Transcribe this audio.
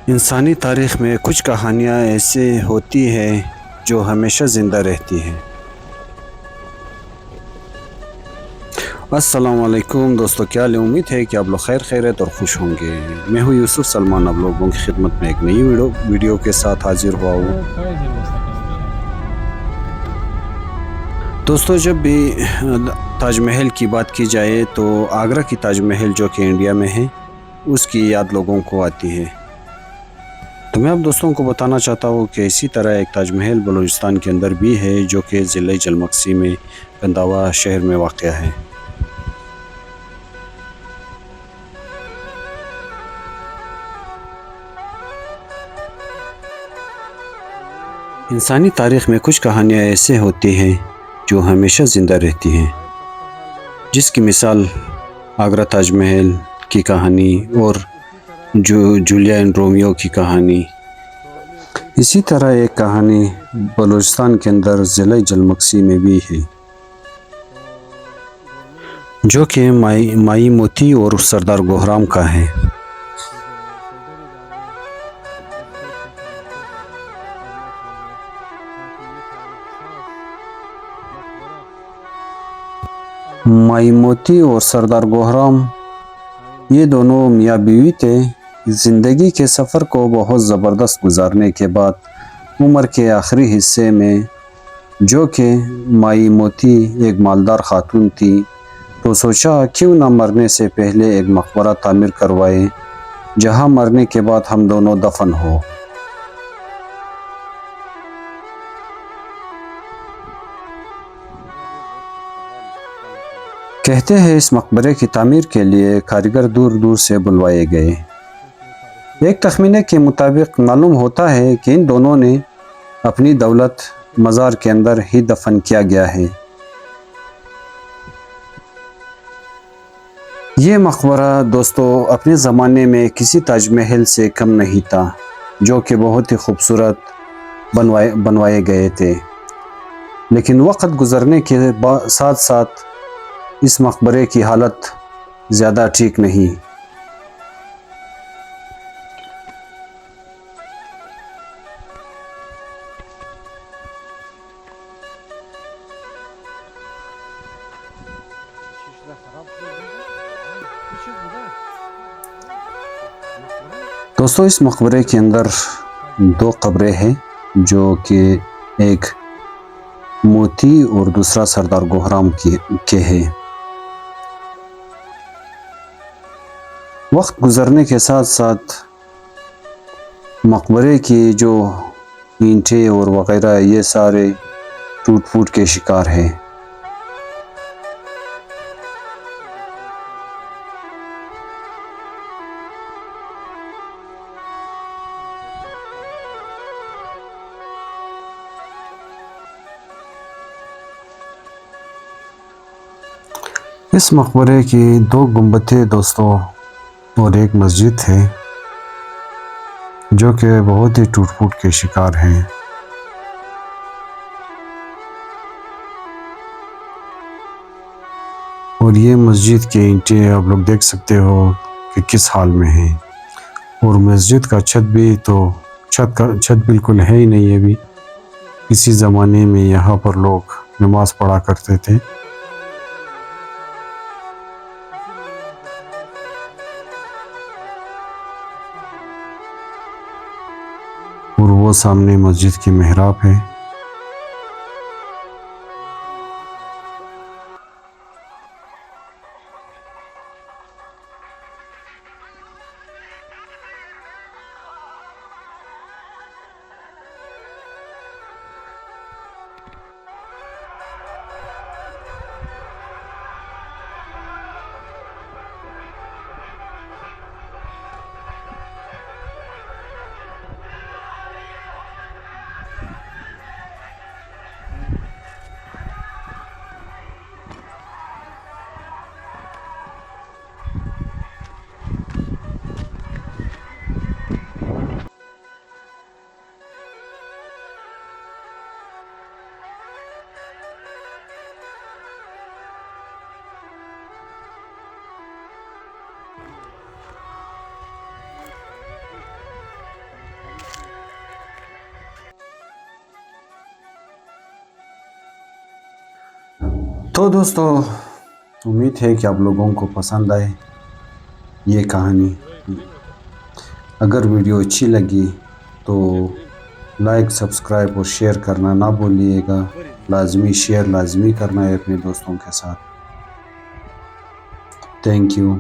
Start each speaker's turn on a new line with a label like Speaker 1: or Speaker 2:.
Speaker 1: انسانی تاریخ میں کچھ کہانیاں ایسے ہوتی ہیں جو ہمیشہ زندہ رہتی ہیں۔ السلام علیکم دوستو، کیا حال ہے؟ امید ہے کہ آپ لوگ خیریت اور خوش ہوں گے۔ میں ہوں یوسف سلمان، آپ لوگوں کی خدمت میں ایک نئی ویڈیو کے ساتھ حاضر ہوا ہوں۔ دوستو، جب بھی تاج محل کی بات کی جائے تو آگرہ کی تاج محل جو کہ انڈیا میں ہے، اس کی یاد لوگوں کو آتی ہے۔ تو میں اب دوستوں کو بتانا چاہتا ہوں کہ اسی طرح ایک تاج محل بلوچستان کے اندر بھی ہے، جو کہ ضلع جلمکسی میں گنداوا شہر میں واقع ہے۔ انسانی تاریخ میں کچھ کہانیاں ایسے ہوتی ہیں جو ہمیشہ زندہ رہتی ہیں، جس کی مثال آگرہ تاج محل کی کہانی اور جولیا اینڈ رومیو کی کہانی۔ اسی طرح ایک کہانی بلوچستان کے اندر ضلع جلمکسی میں بھی ہے، جو کہ مائی موتی اور سردار گوہرام کا ہے۔ مائی موتی اور سردار گوہرام یہ دونوں میاں بیوی تھے۔ زندگی کے سفر کو بہت زبردست گزارنے کے بعد عمر کے آخری حصے میں، جو کہ مائی موتی ایک مالدار خاتون تھی، تو سوچا کیوں نہ مرنے سے پہلے ایک مقبرہ تعمیر کروائے جہاں مرنے کے بعد ہم دونوں دفن ہو۔ کہتے ہیں اس مقبرے کی تعمیر کے لیے کاریگر دور دور سے بلوائے گئے۔ ایک تخمینے کے مطابق معلوم ہوتا ہے کہ ان دونوں نے اپنی دولت مزار کے اندر ہی دفن کیا گیا ہے۔ یہ مقبرہ دوستو اپنے زمانے میں کسی تاج محل سے کم نہیں تھا، جو کہ بہت ہی خوبصورت بنوائے گئے تھے۔ لیکن وقت گزرنے کے ساتھ ساتھ اس مقبرے کی حالت زیادہ ٹھیک نہیں۔ دوستو اس مقبرے کے اندر دو قبریں ہیں، جو کہ ایک موتی اور دوسرا سردار گوہرام کے ہیں۔ وقت گزرنے کے ساتھ ساتھ مقبرے کی جو اینٹیں اور وغیرہ یہ سارے ٹوٹ پھوٹ کے شکار ہیں۔ اس مقبرے کی دو گنبدیں دوستو اور ایک مسجد ہے، جو کہ بہت ہی ٹوٹ پھوٹ کے شکار ہیں۔ اور یہ مسجد کے اینٹیں آپ لوگ دیکھ سکتے ہو کہ کس حال میں ہیں، اور مسجد کا چھت بھی تو چھت بالکل ہے ہی نہیں ابھی۔ کسی زمانے میں یہاں پر لوگ نماز پڑھا کرتے تھے۔ اور وہ سامنے مسجد کی محراب ہے۔ تو دوستو امید ہے کہ آپ لوگوں کو پسند آئے یہ کہانی. اگر ویڈیو اچھی لگی تو لائک سبسکرائب اور شیئر کرنا نہ بھولیے گا. لازمی شیئر لازمی کرنا ہے اپنے دوستوں کے ساتھ. Thank you.